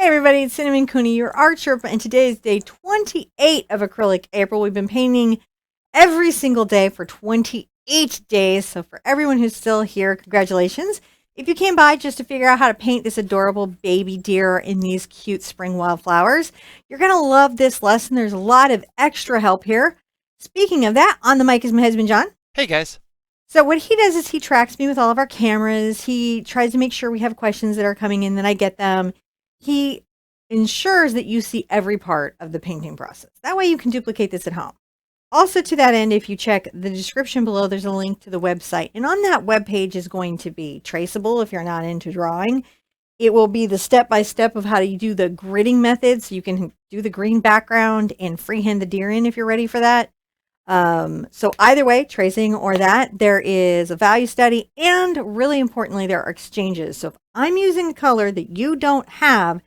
Hey everybody, it's Cinnamon Cooney, your Art Sherpa, and today is day 28 of Acrylic April. We've been painting every single day for 28 days, so for everyone who's still here, congratulations. If you came by just to figure out how to paint this adorable baby deer in these cute spring wildflowers, you're going to love this lesson. There's a lot of extra help here. Speaking of that, on the mic is my husband, John. Hey guys. So what he does is he tracks me with all of our cameras. He tries to make sure we have questions that are coming in, that I get them. He ensures that you see every part of the painting process. That way you can duplicate this at home. Also to that end, if you check the description below, there's a link to the website. And on that webpage is going to be traceable if you're not into drawing. It will be the step-by-step of how you do the gridding method. So you can do the green background and freehand the deer in if you're ready for that. So either way, tracing or that, there is a value study, and really importantly, there are exchanges. So if I'm using a color that you don't have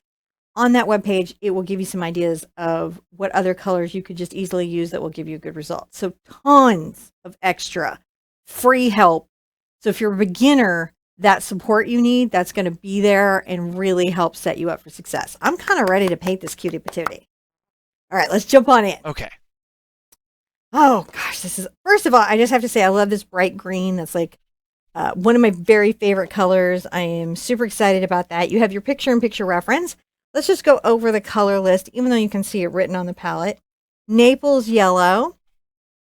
on that webpage, it will give you some ideas of what other colors you could just easily use that will give you a good result. So tons of extra free help. So if you're a beginner, that support you need, that's going to be there and really help set you up for success. I'm kind of ready to paint this cutie patootie. All right, let's jump on in. Okay. Oh gosh, this is, first of all, I just have to say I love this bright green. That's like one of my very favorite colors. I am super excited about that. You have your picture-in-picture reference. Let's just go over the color list, even though you can see it written on the palette. Naples yellow,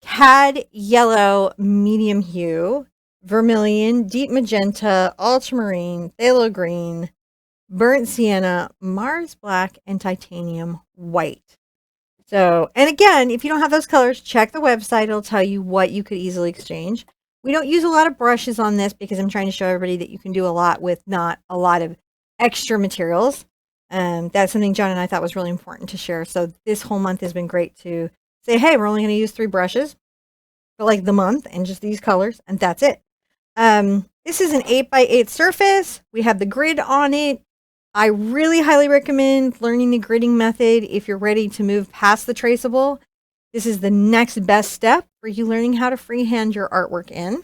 cad yellow medium hue, vermilion, deep magenta, ultramarine, phthalo green, burnt sienna, Mars black, and titanium white. So, and again, if you don't have those colors, check the website. It'll tell you what you could easily exchange. We don't use a lot of brushes on this because I'm trying to show everybody that you can do a lot with not a lot of extra materials. That's something John and I thought was really important to share. So this whole month has been great to say, hey, we're only going to use 3 brushes for like the month and just these colors, and that's it. This is an 8x8 surface. We have the grid on it. I really highly recommend learning the gridding method if you're ready to move past the traceable. This is the next best step for you learning how to freehand your artwork in.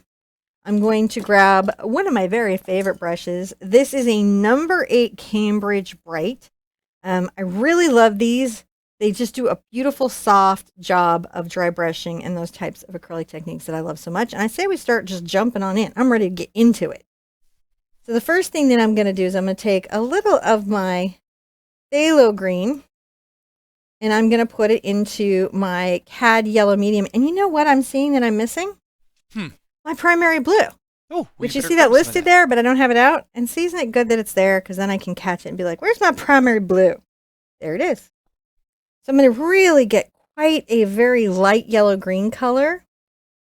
I'm going to grab one of my very favorite brushes. This is a number 8 Cambridge Bright. I really love these. They just do a beautiful, soft job of dry brushing and those types of acrylic techniques that I love so much. And I say we start just jumping on in. I'm ready to get into it. So the first thing that I'm going to do is I'm going to take a little of my phthalo green and I'm going to put it into my cad yellow medium. And you know what I'm seeing that I'm missing? My primary blue. Oh, which you see that listed there, but I don't have it out. And see, isn't it good that it's there? Because then I can catch it and be like, where's my primary blue? There it is. So I'm going to really get quite a very light yellow-green color.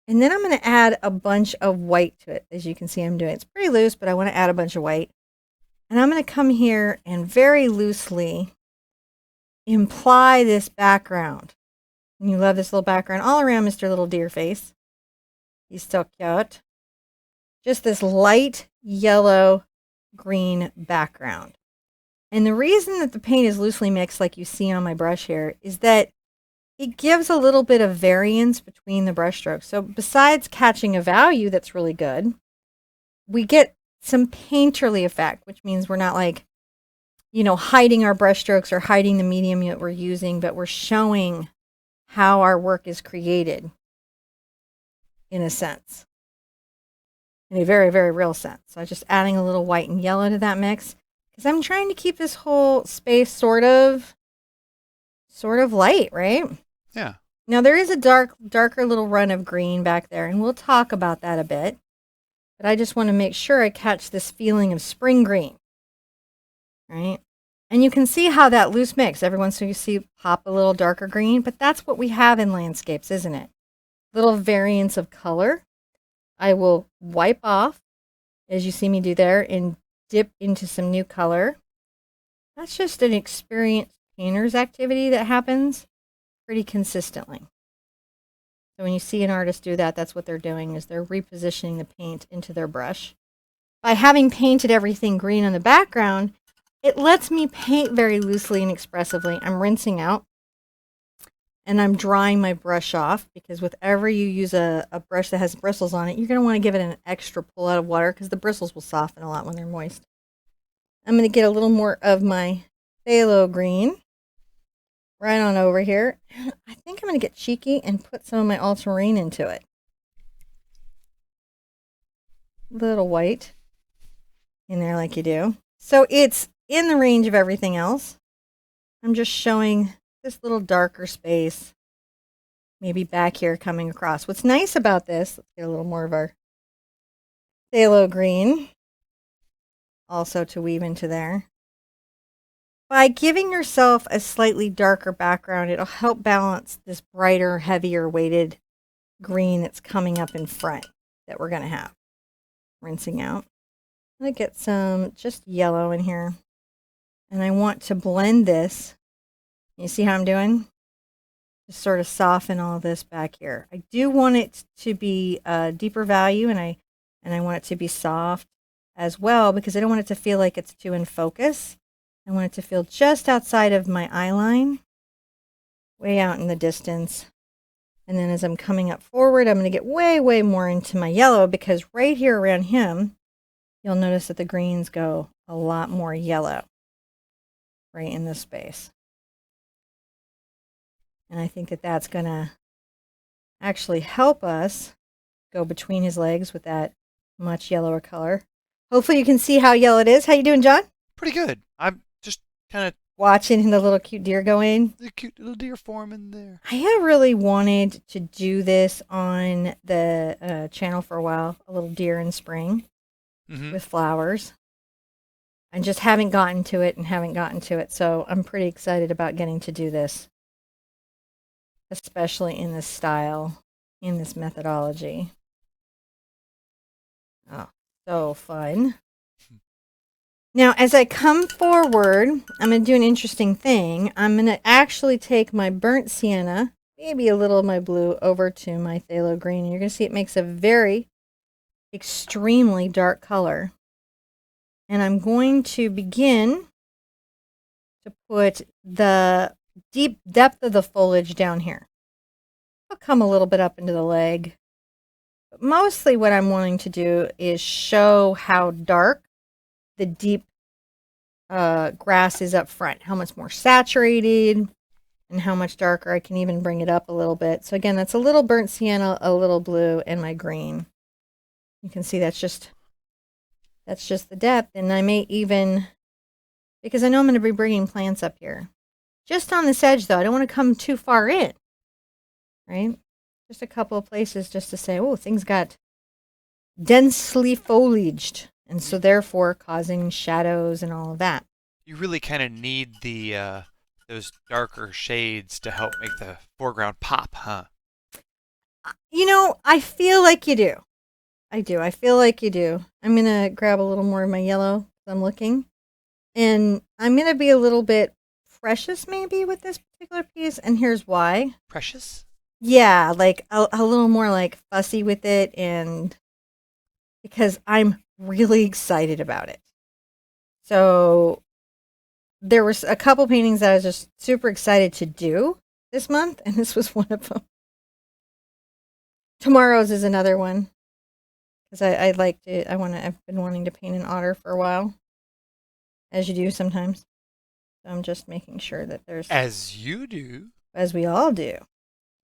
And then I'm going to add a bunch of white to it. As you can see, I'm doing it's pretty loose, but I want to add a bunch of white. And I'm going to come here and very loosely imply this background. And you love this little background all around Mr. Little Deer Face. He's so cute. Just this light yellow green background. And the reason that the paint is loosely mixed, like you see on my brush here, is that it gives a little bit of variance between the brush strokes. So besides catching a value that's really good, we get some painterly effect, which means we're not like, you know, hiding our brush strokes or hiding the medium that we're using, but we're showing how our work is created in a sense, in a very, very real sense. So I'm just adding a little white and yellow to that mix because I'm trying to keep this whole space sort of light, right? Yeah. Now there is a darker little run of green back there, and we'll talk about that a bit. But I just want to make sure I catch this feeling of spring green, right? And you can see how that loose mix, every once in a while you see pop a little darker green, but that's what we have in landscapes, isn't it? Little variance of color. I will wipe off, as you see me do there, and dip into some new color. That's just an experienced painter's activity that happens pretty consistently. So when you see an artist do that, that's what they're doing, is they're repositioning the paint into their brush. By having painted everything green on the background, it lets me paint very loosely and expressively. I'm rinsing out and I'm drying my brush off, because whenever you use a brush that has bristles on it, you're going to want to give it an extra pull out of water because the bristles will soften a lot when they're moist. I'm going to get a little more of my phthalo green right on over here. I think I'm going to get cheeky and put some of my ultramarine into it. Little white in there like you do. So it's in the range of everything else. I'm just showing this little darker space, maybe back here coming across. What's nice about this, let's get a little more of our phthalo green also to weave into there. By giving yourself a slightly darker background, it'll help balance this brighter, heavier weighted green that's coming up in front that we're going to have. Rinsing out. I'm going to get some just yellow in here. And I want to blend this. You see how I'm doing? Just sort of soften all this back here. I do want it to be a deeper value, and I want it to be soft as well, because I don't want it to feel like it's too in focus. I want it to feel just outside of my eye line, way out in the distance. And then as I'm coming up forward, I'm going to get way, way more into my yellow, because right here around him, you'll notice that the greens go a lot more yellow right in this space. And I think that that's going to actually help us go between his legs with that much yellower color. Hopefully you can see how yellow it is. How you doing, John? Pretty good. I'm just kind of watching the little cute deer go in. the cute little deer form in there. I have really wanted to do this on the channel for a while, a little deer in spring with flowers. I just haven't gotten to it, so I'm pretty excited about getting to do this, especially in this style, in this methodology. Oh, so fun. Now, as I come forward, I'm going to do an interesting thing. I'm going to actually take my burnt sienna, maybe a little of my blue, over to my phthalo green. And you're going to see it makes a very extremely dark color. And I'm going to begin to put the deep depth of the foliage down here. I'll come a little bit up into the leg. But mostly what I'm wanting to do is show how dark the deep grass is up front, how much more saturated and how much darker. I can even bring it up a little bit. So again, that's a little burnt sienna, a little blue, and my green. You can see that's just the depth. And I may even, because I know I'm going to be bringing plants up here, just on this edge though, I don't want to come too far in, right? Just a couple of places just to say, oh, things got densely foliaged, and so therefore causing shadows and all of that. You really kind of need the those darker shades to help make the foreground pop, huh? You know, I feel like you do. I do. I feel like you do. I'm going to grab a little more of my yellow as I'm looking. And I'm going to be a little bit precious maybe with this particular piece. And here's why. Precious? Yeah, like a little more like fussy with it, and because I'm really excited about it. So there was a couple paintings that I was just super excited to do this month, and this was one of them. Tomorrow's is another one, because I'd like to. I've been wanting to paint an otter for a while, as you do sometimes. So I'm just making sure that there's, As you do. as we all do,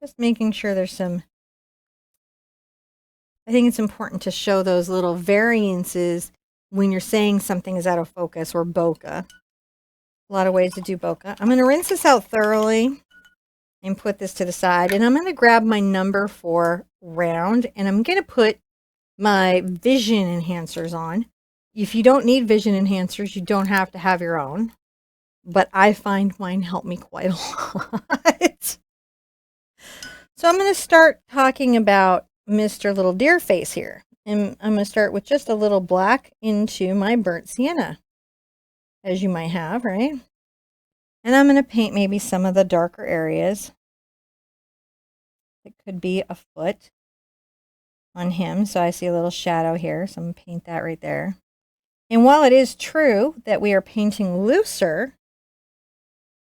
just making sure there's some. I think it's important to show those little variances when you're saying something is out of focus or bokeh. A lot of ways to do bokeh. I'm going to rinse this out thoroughly and put this to the side. And I'm going to grab my number 4 round, and I'm going to put my vision enhancers on. If you don't need vision enhancers, you don't have to have your own. But I find mine help me quite a lot. So I'm going to start talking about Mr. Little Deer Face here. And I'm going to start with just a little black into my burnt sienna, as you might have, right? And I'm going to paint maybe some of the darker areas. It could be a foot on him. So I see a little shadow here. So I'm going to paint that right there. And while it is true that we are painting looser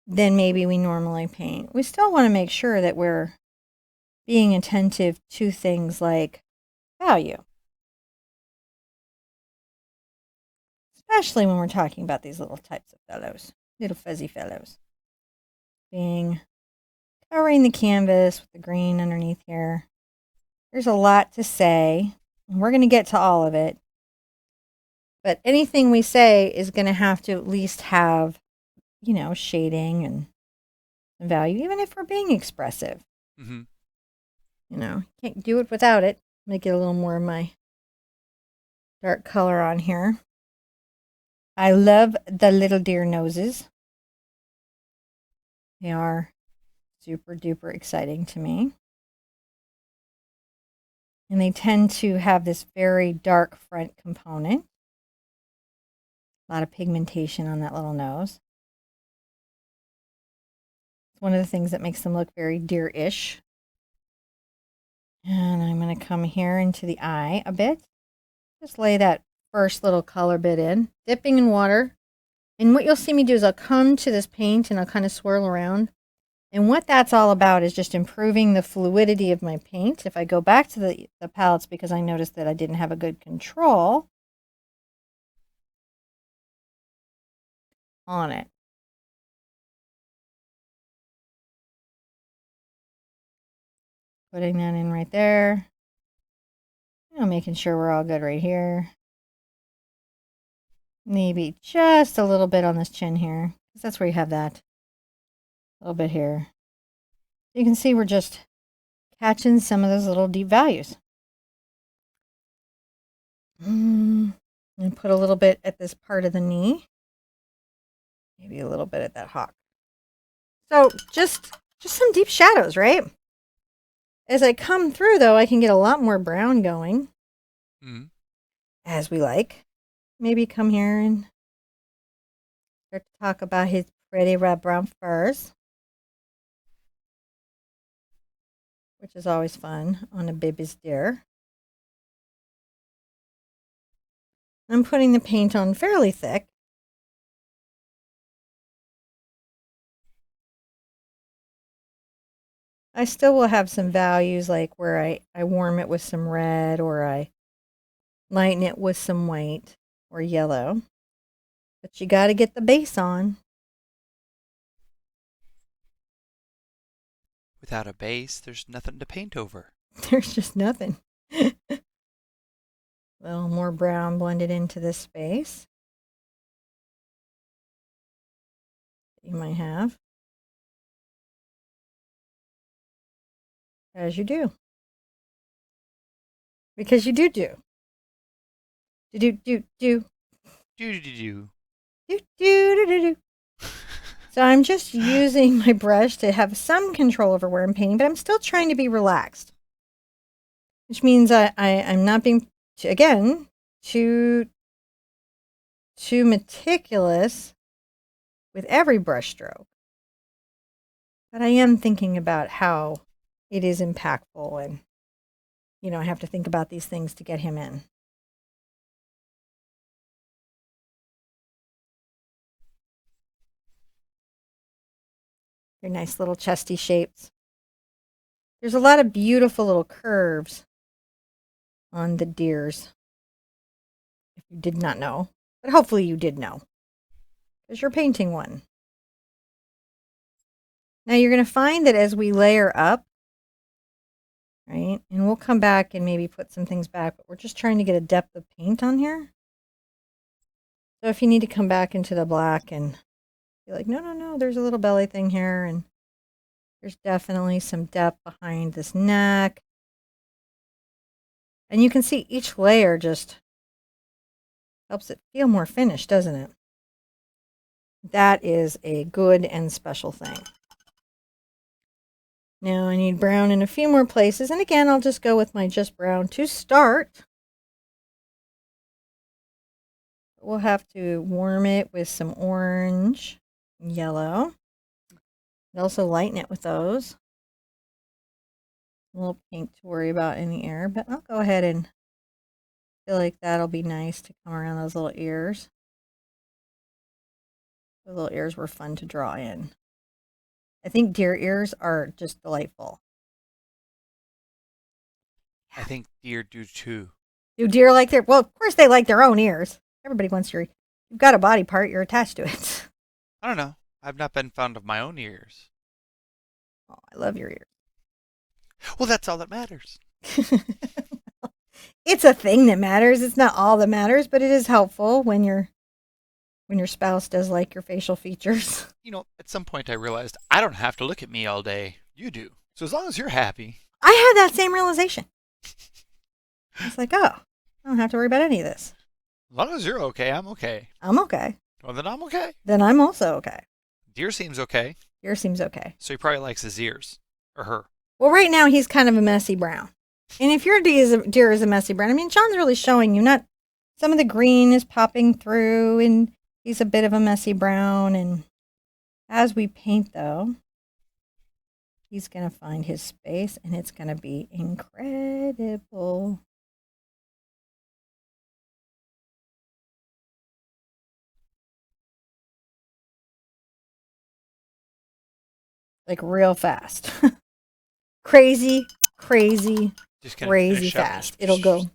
than maybe we normally paint, we still want to make sure that we're being attentive to things like value. Especially when we're talking about these little types of fellows. Little fuzzy fellows. Being covering the canvas with the green underneath here. There's a lot to say, and we're going to get to all of it. But anything we say is going to have to at least have, shading and value, even if we're being expressive. Mm-hmm. Can't do it without it. Let me get a little more of my dark color on here. I love the little deer noses. They are super duper exciting to me. And they tend to have this very dark front component. A lot of pigmentation on that little nose. It's one of the things that makes them look very deer-ish. And I'm going to come here into the eye a bit. Just lay that first little color bit in, dipping in water. And what you'll see me do is I'll come to this paint and I'll kind of swirl around. And what that's all about is just improving the fluidity of my paint. If I go back to the palettes because I noticed that I didn't have a good control on it. Putting that in right there. Making sure we're all good right here. Maybe just a little bit on this chin here, because that's where you have that. A little bit here. You can see we're just catching some of those little deep values. And put a little bit at this part of the knee. Maybe a little bit at that hock. So just some deep shadows, right? As I come through, though, I can get a lot more brown going. Mm-hmm. As we like. Maybe come here and start to talk about his pretty red brown furs. Which is always fun on a baby's deer. I'm putting the paint on fairly thick. I still will have some values like where I warm it with some red or I lighten it with some white or yellow. But you got to get the base on. Without a base, there's nothing to paint over. There's just nothing. A little more brown blended into this space. You might have. As you do. Because you do. Do. Do. Do. Do. Do. Do. So I'm just using my brush to have some control over where I'm painting, but I'm still trying to be relaxed. Which means I'm not being, again, too meticulous with every brush stroke. But I am thinking about how it is impactful and, I have to think about these things to get him in. They're nice little chesty shapes. There's a lot of beautiful little curves on the deers. If you did not know, but hopefully you did know, because you're painting one. Now you're going to find that as we layer up, right, and we'll come back and maybe put some things back, but we're just trying to get a depth of paint on here. So if you need to come back into the black and be like, no, there's a little belly thing here, and there's definitely some depth behind this neck. And you can see each layer just helps it feel more finished, doesn't it? That is a good and special thing. Now I need brown in a few more places. And again, I'll just go with my just brown to start. We'll have to warm it with some orange and yellow. And also lighten it with those. A little pink to worry about in the air, but I'll go ahead and feel like that'll be nice to come around those little ears. The little ears were fun to draw in. I think deer ears are just delightful. I think deer do too. Do deer like well, of course they like their own ears. Everybody wants you've got a body part, you're attached to it. I don't know. I've not been fond of my own ears. Oh, I love your Well, that's all that matters. ears. It's a thing that matters. It's not all that matters, but it is helpful when your spouse does like your facial features. At some point I realized I don't have to look at me all day. You do. So as long as you're happy. I had that same realization. It's like, oh, I don't have to worry about any of this. As long as you're okay, I'm okay. I'm okay. Well, then I'm okay. Then I'm also okay. Deer seems okay. Yours seems okay. So he probably likes his ears. Or her. Well, right now he's kind of a messy brown. And if your deer is a messy brown, I mean, John's really showing you not some of the green is popping through and he's a bit of a messy brown. And as we paint, though, he's going to find his space and it's going to be incredible. Like real fast. Crazy, crazy, Just gonna crazy finish up fast. It'll go.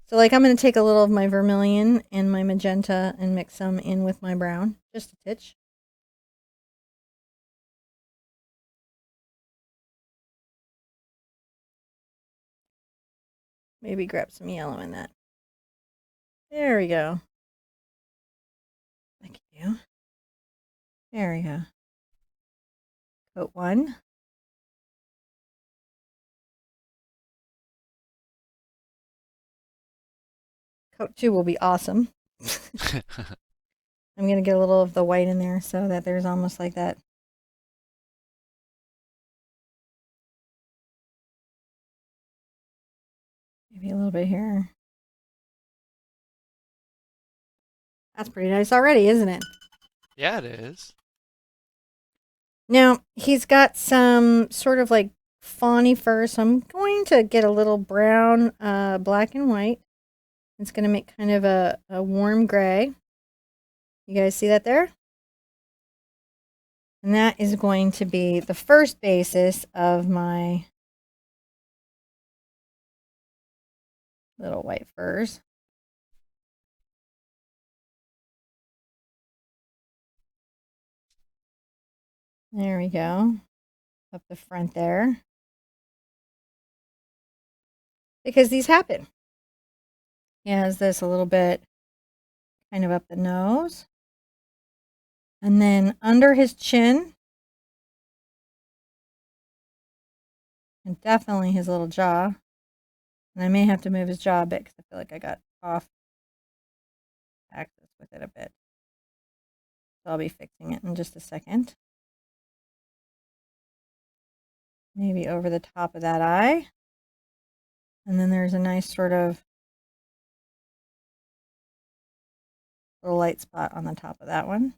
So like I'm going to take a little of my vermilion and my magenta and mix some in with my brown. Just a titch. Maybe grab some yellow in that. There we go. Thank you. There we go. Coat 1. Coat 2 will be awesome. I'm going to get a little of the white in there so that there's almost like that. Maybe a little bit here. That's pretty nice already, isn't it? Yeah, it is. Now, he's got some sort of like fawny fur, so I'm going to get a little brown, black and white. It's going to make kind of a warm gray. You guys see that there? And that is going to be the first basis of my little white furs. There we go. Up the front there. Because these happen. He has this a little bit kind of up the nose. And then under his chin. And definitely his little jaw. And I may have to move his jaw a bit because I feel like I got off axis with it a bit. So I'll be fixing it in just a second. Maybe over the top of that eye. And then there's a nice sort of little light spot on the top of that one.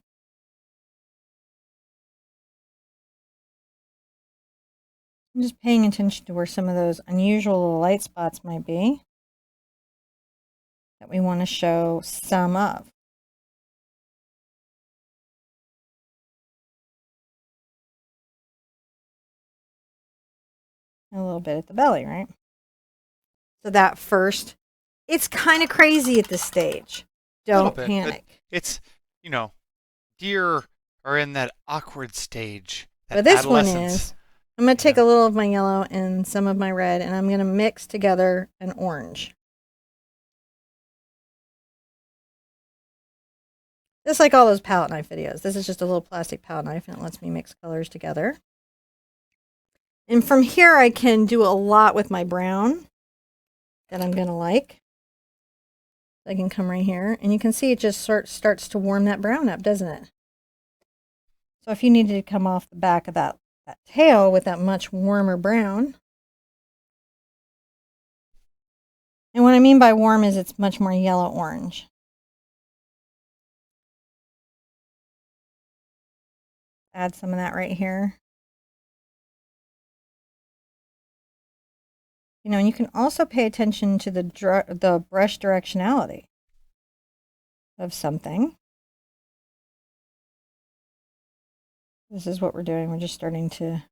I'm just paying attention to where some of those unusual little light spots might be that we want to show some of. A little bit at the belly, right? So that first, it's kind of crazy at this stage. Don't panic. It's, deer are in that awkward stage. But this one is, I'm going to take a little of my yellow and some of my red, and I'm going to mix together an orange. Just like all those palette knife videos. This is just a little plastic palette knife, and it lets me mix colors together. And from here, I can do a lot with my brown that I'm going to like. I can come right here, and you can see it just starts to warm that brown up, doesn't it? So if you needed to come off the back of that tail with that much warmer brown. And what I mean by warm is it's much more yellow-orange. Add some of that right here. And you can also pay attention to the brush directionality of something. This is what we're doing. We're just starting to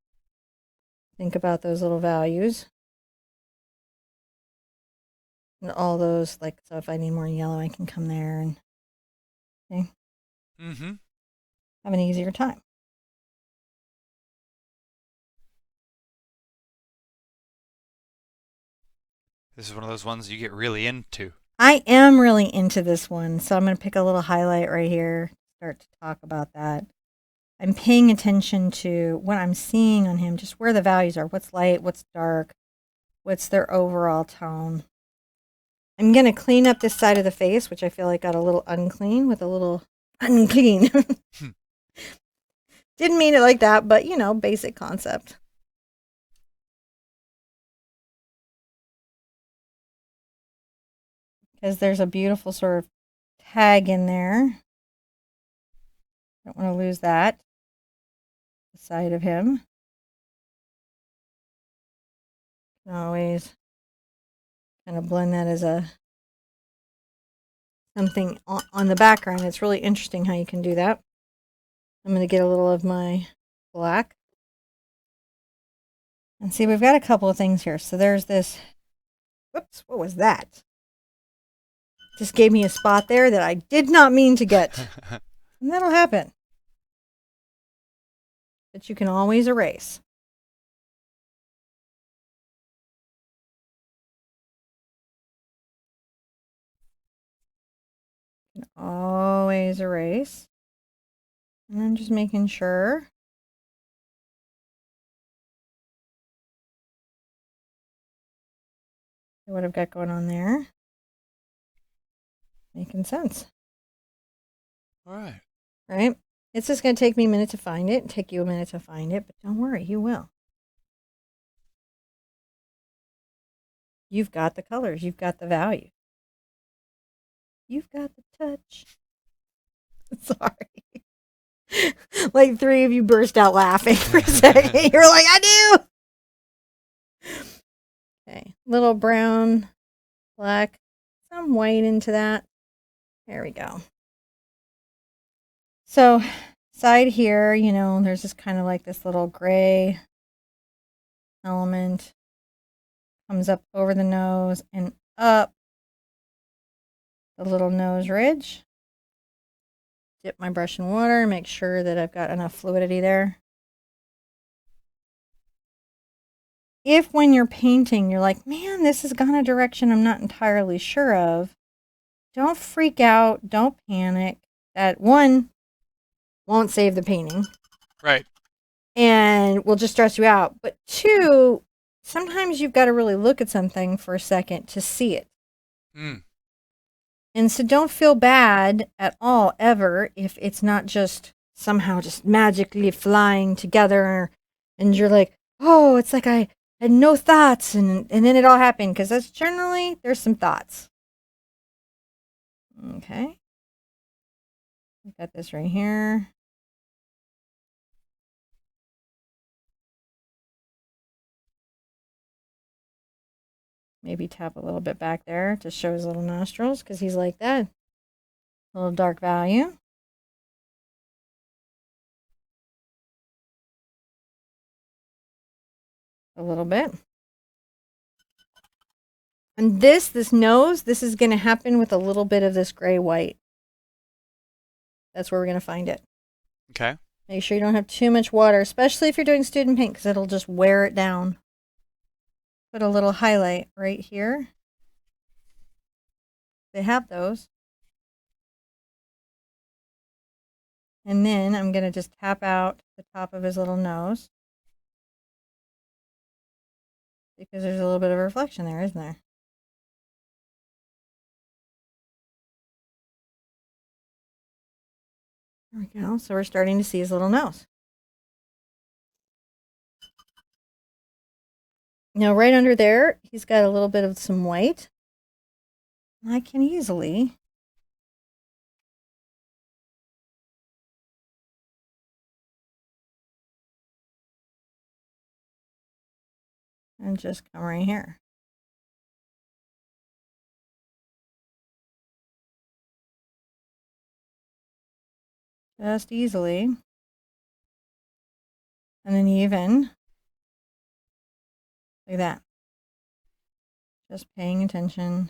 think about those little values. And all those, so if I need more yellow, I can come there and, okay. Mm-hmm. have an easier time. This is one of those ones you get really into. I am really into this one, so I'm going to pick a little highlight right here, start to talk about that. I'm paying attention to what I'm seeing on him, just where the values are. What's light, what's dark, what's their overall tone. I'm going to clean up this side of the face, which I feel like got a little unclean with a little unclean. Didn't mean it like that, but you know, basic concept. Because there's a beautiful sort of tag in there. Don't want to lose that. The side of him. Can always kind of blend that as a something on the background. It's really interesting how you can do that. I'm going to get a little of my black. And see, we've got a couple of things here. So there's this, whoops, what was that? Just gave me a spot there that I did not mean to get. And that'll happen. But you can always erase. You can always erase. And I'm just making sure. What I've got going on there. Making sense. All right. Right? It's just going to take me a minute to find it, take you a minute to find it, but don't worry, you will. You've got the colors, you've got the value. You've got the touch. Sorry. Like 3 of you burst out laughing for a second. You're like, I do. Okay. Little brown, black, some white into that. There we go. So, side here, you know, there's just kind of like this little gray element. Comes up over the nose and up the little nose ridge. Dip my brush in water, make sure that I've got enough fluidity there. If when you're painting, you're like, man, this has gone a direction I'm not entirely sure of, don't freak out, don't panic. That one won't save the painting. Right. And will just stress you out. But 2, sometimes you've got to really look at something for a second to see it. Mm. And so don't feel bad at all, ever, if it's not just somehow just magically flying together and you're like, oh, it's like I had no thoughts and then it all happened, because that's generally, there's some thoughts. Okay. I've got this right here. Maybe tap a little bit back there to show his little nostrils, because he's like that. A little dark value. A little bit. And this nose, this is going to happen with a little bit of this gray white. That's where we're going to find it. Okay. Make sure you don't have too much water, especially if you're doing student paint, because it'll just wear it down. Put a little highlight right here. They have those. And then I'm going to just tap out the top of his little nose, because there's a little bit of reflection there, isn't there? There we go. So we're starting to see his little nose. Now right under there, he's got a little bit of some white. I can easily and just come right here. Just easily. And then even like that. Just paying attention.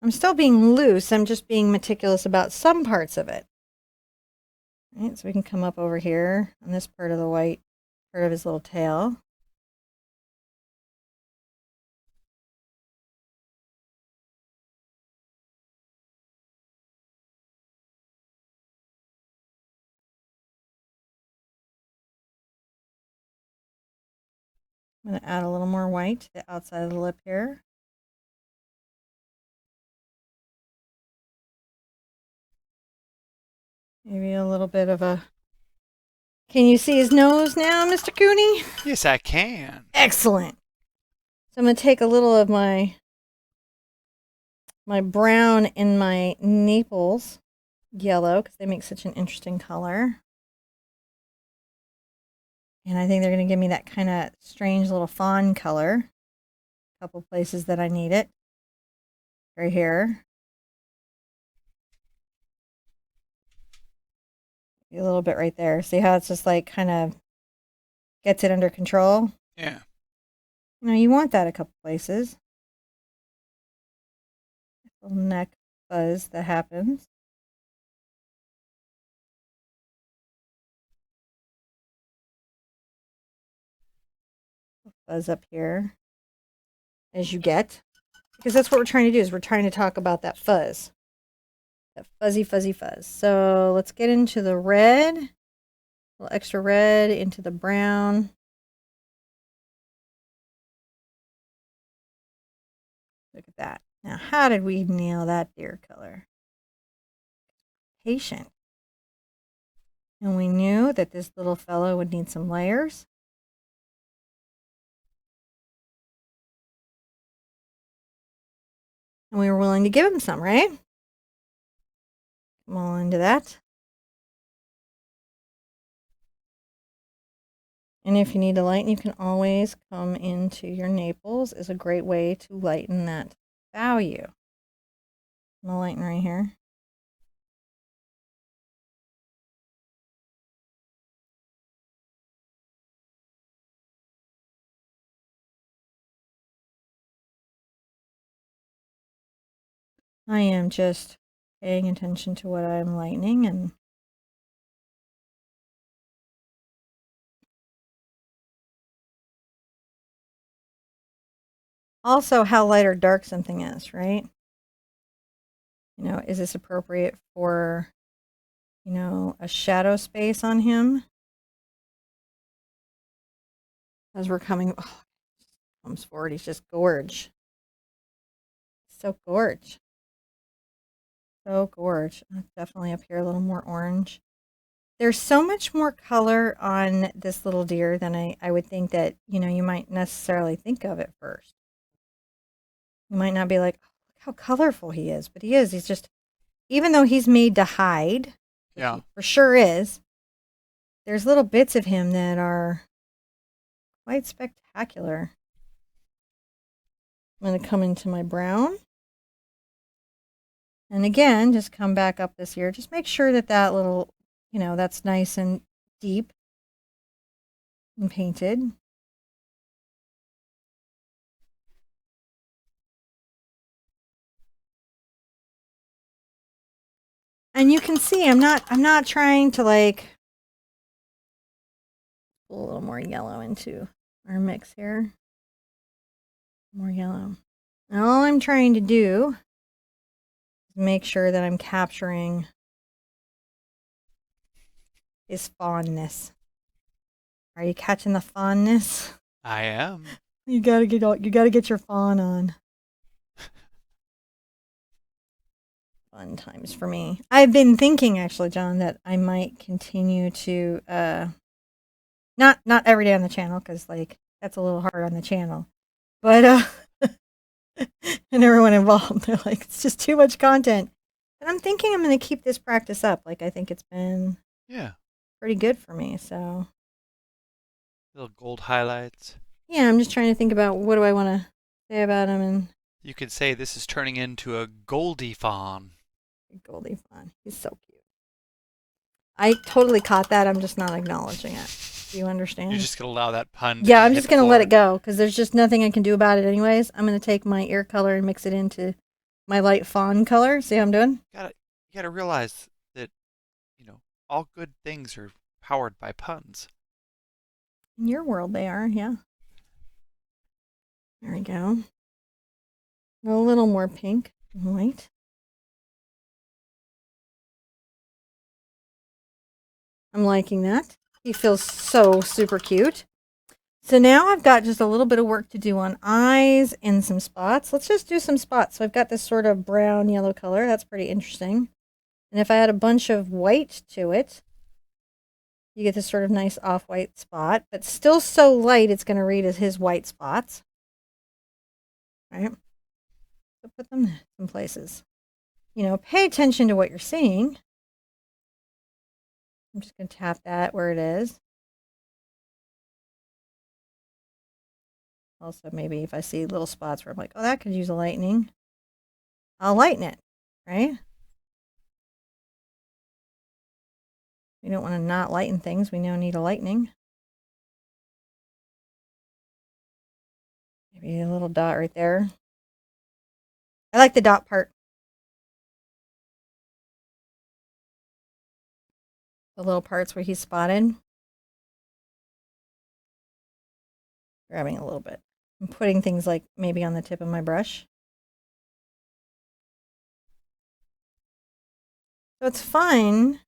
I'm still being loose. I'm just being meticulous about some parts of it. Right, so we can come up over here on this part of the white part of his little tail. I'm going to add a little more white to the outside of the lip here. Maybe a little bit of a... Can you see his nose now, Mr. Cooney? Yes, I can. Excellent. So I'm going to take a little of my brown in my Naples yellow because they make such an interesting color. And I think they're going to give me that kind of strange little fawn color. A couple places that I need it. Right here. A little bit right there. See how it's just like kind of gets it under control? Yeah. You know, you want that a couple places. Little neck fuzz that happens. Fuzz up here as you get. Because that's what we're trying to do, is we're trying to talk about that fuzz. That fuzzy, fuzzy fuzz. So let's get into the red. A little extra red into the brown. Look at that. Now, how did we nail that deer color? Patient. And we knew that this little fellow would need some layers. And we were willing to give him some, right? Come on into that. And if you need to lighten, you can always come into your Naples. Is a great way to lighten that value. I'm gonna lighten right here. I am just paying attention to what I'm lightening and also how light or dark something is, right? You know, is this appropriate for, you know, a shadow space on him? As we're coming, oh, comes forward, he's just gorge. So gorge. So gorge. Definitely up here a little more orange. There's so much more color on this little deer than I would think that, you know, you might necessarily think of at first. You might not be like, oh, look how colorful he is, but he is. He's just, even though he's made to hide, Yeah. for sure is, there's little bits of him that are quite spectacular. I'm going to come into my brown. And again, just come back up this here. Just make sure that that little, you know, that's nice and deep and painted. And you can see I'm not trying to like pull a little more yellow into our mix here. More yellow. And all I'm trying to do is make sure that I'm capturing his fawnness. Are you catching the fawnness? I am. You gotta get your fawn on. Fun times for me. I've been thinking actually, John, that I might continue to not every day on the channel because like that's a little hard on the channel, but and everyone involved, they're like it's just too much content. And I'm thinking I'm going to keep this practice up. Like I think it's been pretty good for me. So little gold highlights. Yeah, I'm just trying to think about what do I want to say about him. And you could say this is turning into a Goldie Fawn. Goldie Fawn. He's so cute. I totally caught that. I'm just not acknowledging it. Do you understand? You're just going to allow that pun Yeah, I'm just going to let it go because there's just nothing I can do about it anyways. I'm going to take my ear color and mix it into my light fawn color. See how I'm doing? You gotta realize that, you know, all good things are powered by puns. In your world, they are, yeah. There we go. A little more pink and white. I'm liking that. He feels so super cute. So now I've got just a little bit of work to do on eyes and some spots. Let's just do some spots. So I've got this sort of brown yellow color. That's pretty interesting. And if I add a bunch of white to it, you get this sort of nice off-white spot, but still so light it's going to read as his white spots. All right. So put them in places. You know, pay attention to what you're seeing. I'm just going to tap that where it is. Also, maybe if I see little spots where I'm like, oh, that could use a lightening, I'll lighten it, right? We don't want to not lighten things. We now need a lightening. Maybe a little dot right there. I like the dot part. The little parts where he's spotted. Grabbing a little bit. I'm putting things like maybe on the tip of my brush. So it's fine.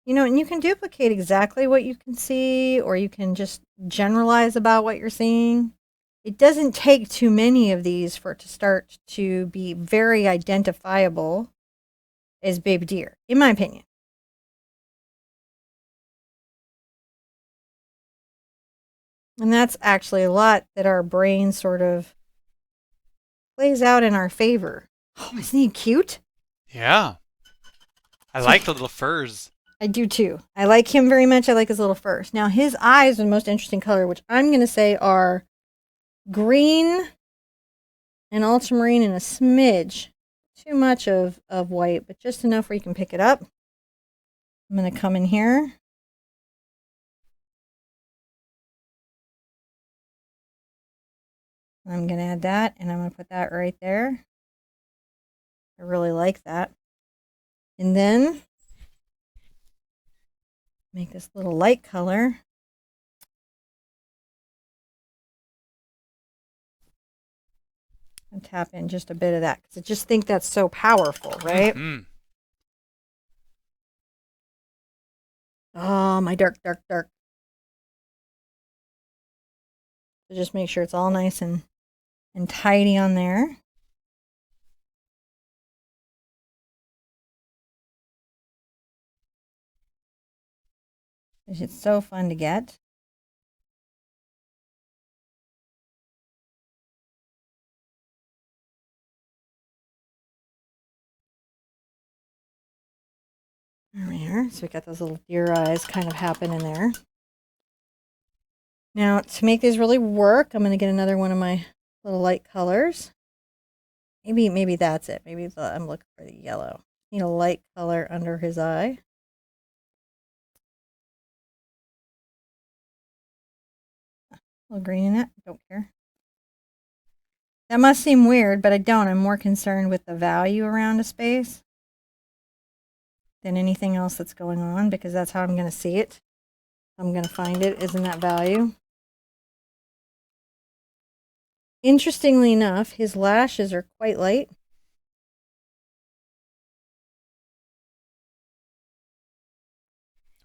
You know, and you can duplicate exactly what you can see, or you can just generalize about what you're seeing. It doesn't take too many of these for it to start to be very identifiable as baby deer, in my opinion. And that's actually a lot that our brain sort of plays out in our favor. Oh, isn't he cute? Yeah. I So like the little furs. I do too. I like him very much. I like his little furs. Now, his eyes are the most interesting color, which I'm going to say are green and ultramarine and a smidge. Too much of white, but just enough where you can pick it up. I'm going to come in here. I'm going to add that, and I'm going to put that right there. I really like that. And then make this little light color. And tap in just a bit of that because I just think that's so powerful, right? Mm-hmm. Oh, my dark, dark, dark. So just make sure it's all nice and tidy on there. It's so fun to get. There we are. So we got those little deer eyes kind of happen in there. Now, to make these really work, I'm going to get another one of my little light colors. Maybe that's it. I'm looking for the yellow. Need a light color under his eye. A little green in it. Don't care. That must seem weird, but I don't. I'm more concerned with the value around a space than anything else that's going on because that's how I'm going to see it. I'm going to find it is in that value. Interestingly enough, his lashes are quite light.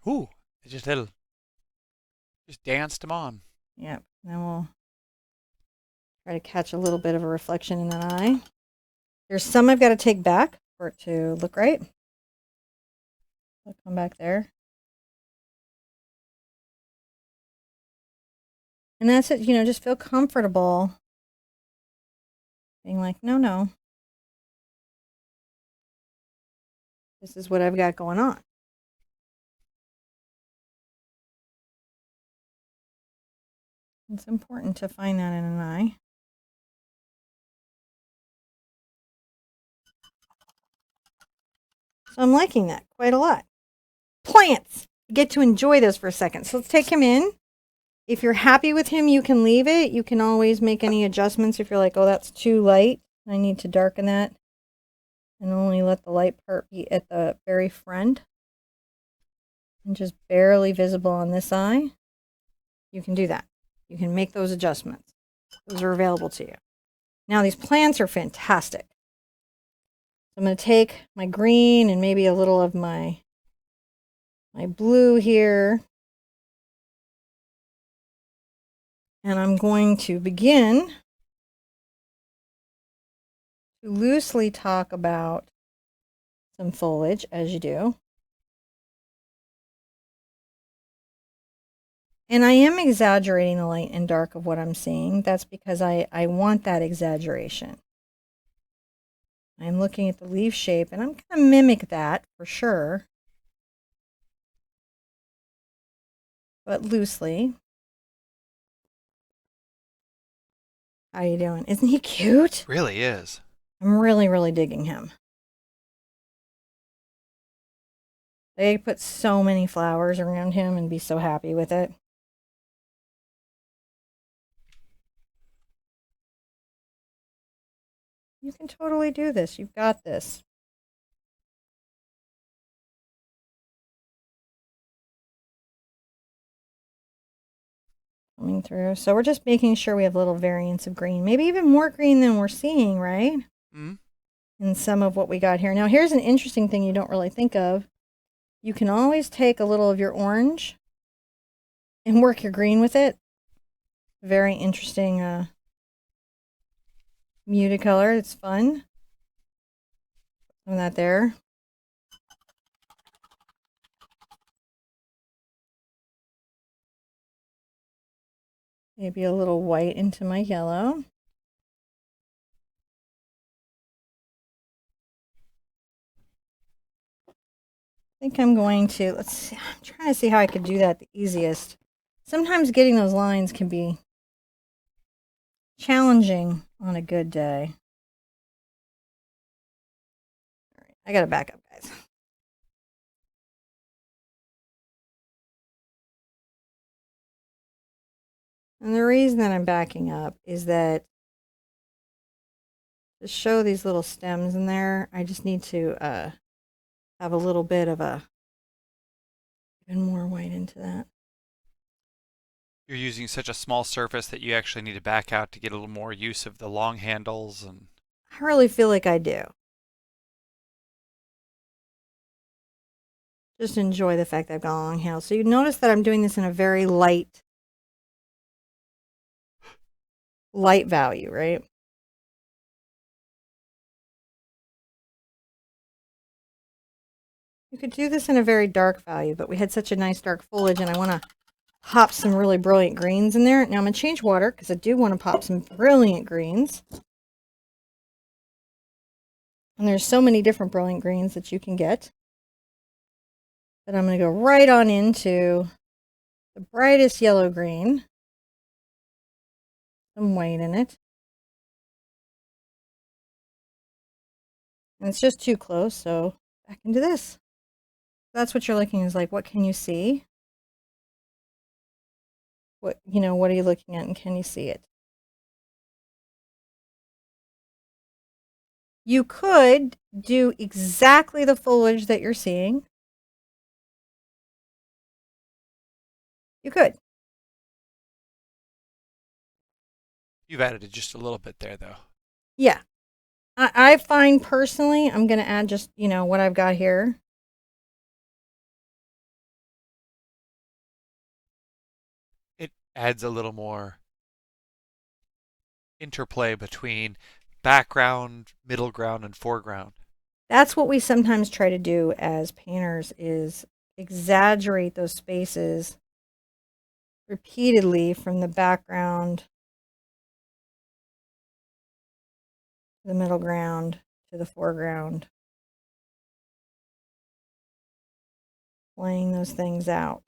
Ooh, it just danced them on. Yep. Then we'll try to catch a little bit of a reflection in that eye. There's some I've got to take back for it to look right. I'll come back there. And that's it, just feel comfortable being like, no. This is what I've got going on. It's important to find that in an eye. So I'm liking that quite a lot. Plants! You get to enjoy those for a second. So let's take him in. If you're happy with him, you can leave it. You can always make any adjustments if you're like, oh, that's too light. I need to darken that. And only let the light part be at the very front. and just barely visible on this eye, you can do that. You can make those adjustments. Those are available to you. Now these plants are fantastic. So I'm going to take my green and maybe a little of my blue here. And I'm going to begin to loosely talk about some foliage, as you do. And I am exaggerating the light and dark of what I'm seeing. That's because I want that exaggeration. I'm looking at the leaf shape, and I'm going to mimic that for sure, but loosely. How you doing? Isn't he cute? Really is. I'm really, really digging him. They put so many flowers around him and be so happy with it. You can totally do this. You've got this. Coming through. So we're just making sure we have little variants of green. Maybe even more green than we're seeing, right? Mm-hmm. In some of what we got here. Now here's an interesting thing you don't really think of. You can always take a little of your orange and work your green with it. Very interesting muted color. It's fun. Some of that there. Maybe a little white into my yellow. I think I'm going to, let's see, I'm trying to see how I could do that the easiest. Sometimes getting those lines can be challenging on a good day. All right, I gotta back up, guys. And the reason that I'm backing up is that to show these little stems in there, I just need to have a little bit of even more white into that. You're using such a small surface that you actually need to back out to get a little more use of the long handles. And I really feel like I do. Just enjoy the fact that I've got long handles. So you notice that I'm doing this in a very light value, right? You could do this in a very dark value, but we had such a nice dark foliage, and I want to pop some really brilliant greens in there. Now I'm going to change water because I do want to pop some brilliant greens. And there's so many different brilliant greens that you can get. But I'm going to go right on into the brightest yellow green. Some white in it. And it's just too close, so back into this. That's what you're looking is like, what can you see? What are you looking at, and can you see it? You could do exactly the foliage that you're seeing. You could. you've added it just a little bit there, though. Yeah. I find personally, I'm going to add just, what I've got here. It adds a little more interplay between background, middle ground, and foreground. That's what we sometimes try to do as painters is exaggerate those spaces repeatedly from the background, the middle ground, to the foreground. Laying those things out.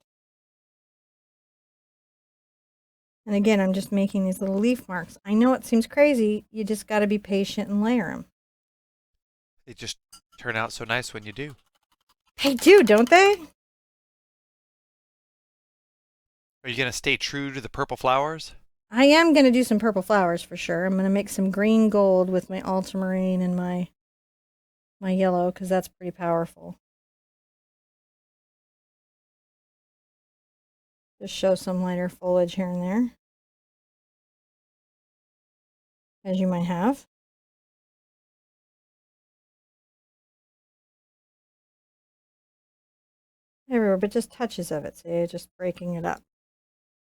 And again, I'm just making these little leaf marks. I know it seems crazy. You just got to be patient and layer them. They just turn out so nice when you do. They do, don't they? Are you going to stay true to the purple flowers? I am going to do some purple flowers for sure. I'm going to make some green gold with my ultramarine and my yellow because that's pretty powerful. Just show some lighter foliage here and there, as you might have. Everywhere, but just touches of it. See, just breaking it up.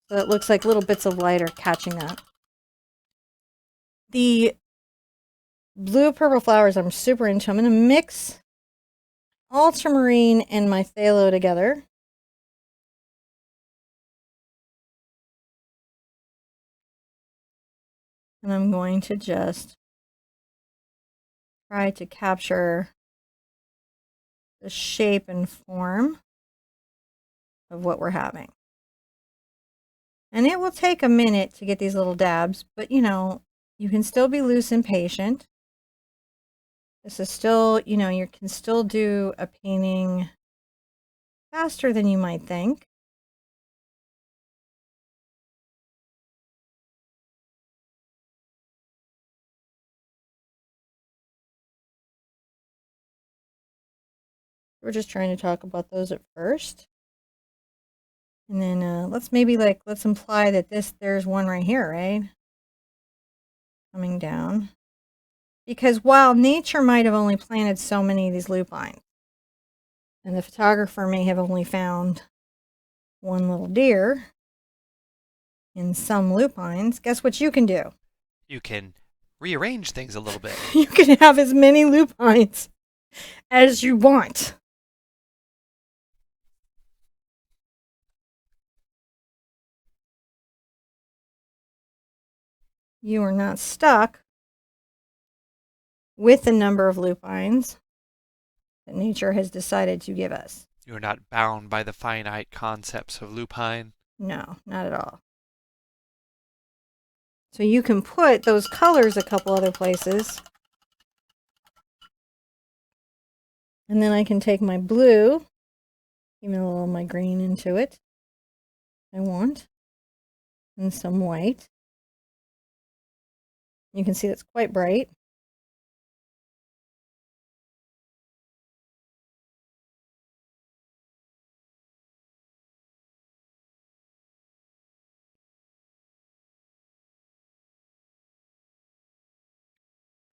So it looks like little bits of light are catching up. The blue purple flowers I'm super into. I'm going to mix ultramarine and my phthalo together. And I'm going to just try to capture the shape and form of what we're having. And it will take a minute to get these little dabs, but you know, you can still be loose and patient. This is still, you know, you can still do a painting faster than you might think. We're just trying to talk about those at first. And then let's imply that there's one right here, right? Coming down. Because while nature might have only planted so many of these lupines, and the photographer may have only found one little deer in some lupines, guess what you can do? You can rearrange things a little bit. You can have as many lupines as you want. You are not stuck with the number of lupines that nature has decided to give us. You are not bound by the finite concepts of lupine. No, not at all. So you can put those colors a couple other places. And then I can take my blue, even a little of my green into it. I want. And some white. You can see that's quite bright.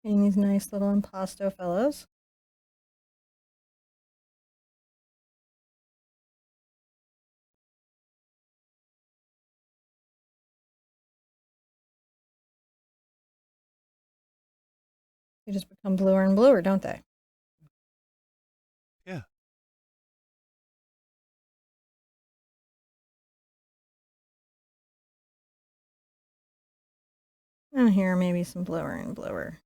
Painting these nice little impasto fellows. They just become bluer and bluer, don't they? Yeah. And here maybe some bluer and bluer.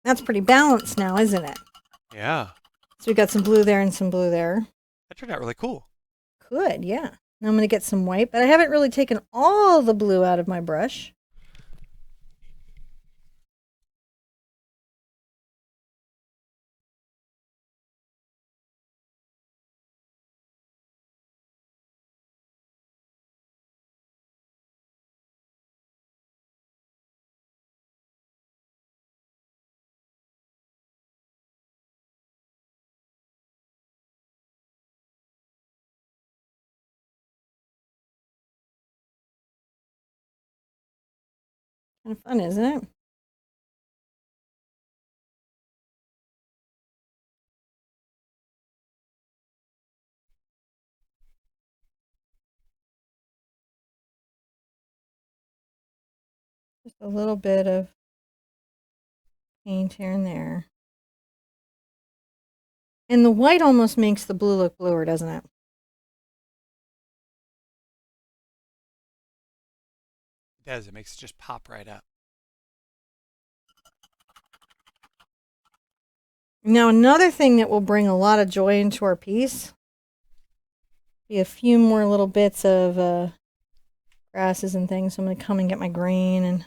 That's pretty balanced now, isn't it? Yeah. So we got some blue there and some blue there. That turned out really cool. Good, yeah. Now I'm going to get some white, but I haven't really taken all the blue out of my brush. Kind of fun, isn't it? Just a little bit of paint here and there. And the white almost makes the blue look bluer, doesn't it? It does. It makes it just pop right up. Now, another thing that will bring a lot of joy into our piece be a few more little bits of grasses and things. So I'm going to come and get my green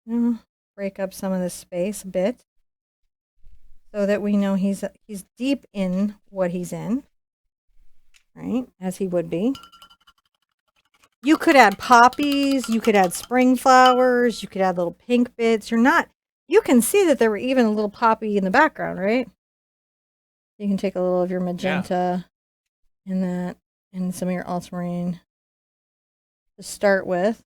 and break up some of this space a bit so that we know he's deep in what he's in, right? As he would be. You could add poppies, you could add spring flowers, you could add little pink bits. You can see that there were even a little poppy in the background, right? You can take a little of your Yeah. magenta in that and some of your ultramarine to start with.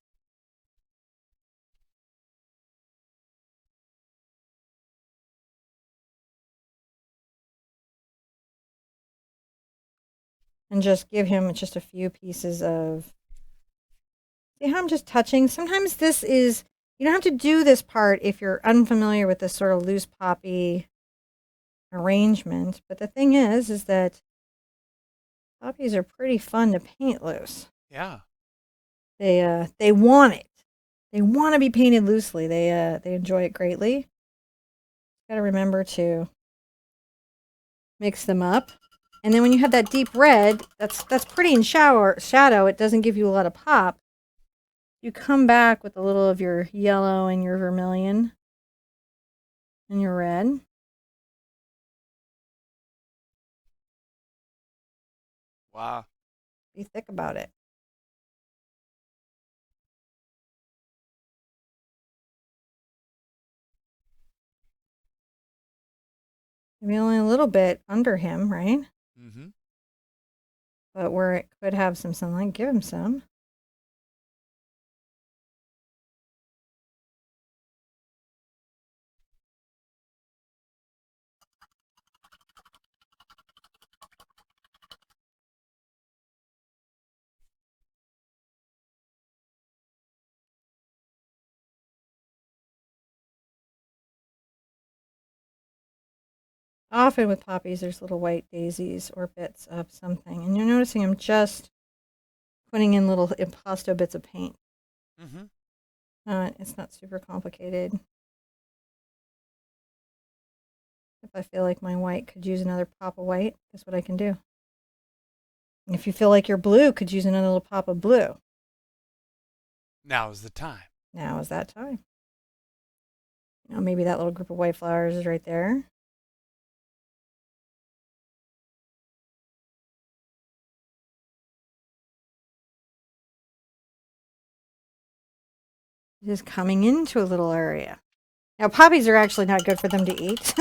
And just give him just a few pieces of. See how I'm just touching? Sometimes this is, you don't have to do this part if you're unfamiliar with this sort of loose poppy arrangement. But the thing is that poppies are pretty fun to paint loose. Yeah. They want it. They want to be painted loosely. They enjoy it greatly. Got to remember to mix them up. And then when you have that deep red, that's pretty in shadow. It doesn't give you a lot of pop. You come back with a little of your yellow and your vermilion and your red. Wow. Be thick about it. Maybe only a little bit under him, right? Mm-hmm. But where it could have some sunlight, give him some. Often with poppies, there's little white daisies or bits of something. And you're noticing I'm just putting in little impasto bits of paint. Mm-hmm. It's not super complicated. If I feel like my white could use another pop of white, guess what I can do? And if you feel like your blue could use another little pop of blue, Now is the time. now is that time. You know, maybe that little group of white flowers is right there. Just coming into a little area. Now, poppies are actually not good for them to eat.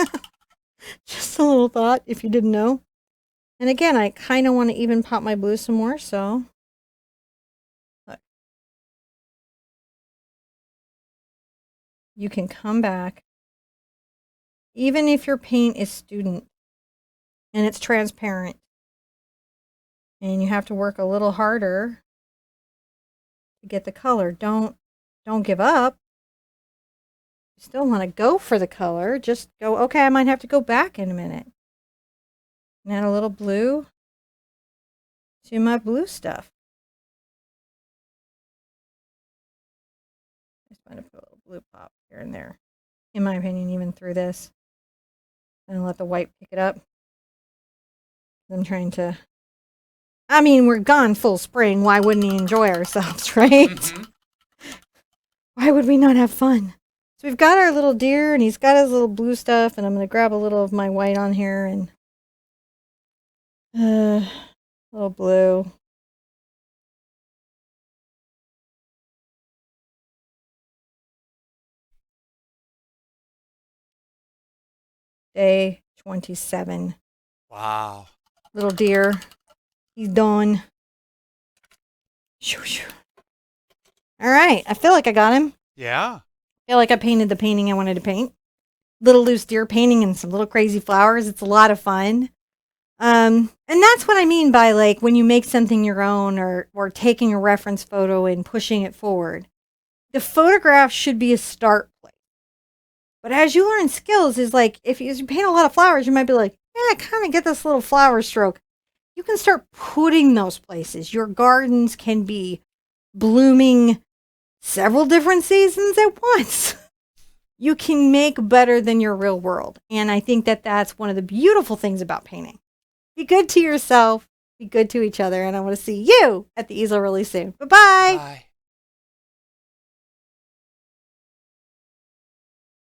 Just a little thought, if you didn't know. And again, I kind of want to even pop my blue some more, so. Look. You can come back. Even if your paint is student and it's transparent and you have to work a little harder to get the color, don't give up. You still want to go for the color. Just go, okay, I might have to go back in a minute. And add a little blue to my blue stuff. I just want to put a little blue pop here and there. In my opinion, even through this. And let the white pick it up. I'm trying to. I mean, we're gone full spring. Why wouldn't we enjoy ourselves, right? Mm-hmm. Why would we not have fun? So we've got our little deer, and he's got his little blue stuff, and I'm going to grab a little of my white on here and a little blue. Day 27. Wow. Little deer. He's done. Shoo, shoo. All right. I feel like I got him. Yeah. I feel like I painted the painting I wanted to paint. Little loose deer painting and some little crazy flowers. It's a lot of fun. And that's what I mean by like when you make something your own or taking a reference photo and pushing it forward. The photograph should be a start place. But as you learn skills is like if you paint a lot of flowers, you might be like, yeah, I kind of get this little flower stroke. You can start putting those places. Your gardens can be blooming several different seasons at once. You can make better than your real world. And I think that that's one of the beautiful things about painting. Be good to yourself, be good to each other, and I want to see you at the easel really soon. Bye-bye. Bye.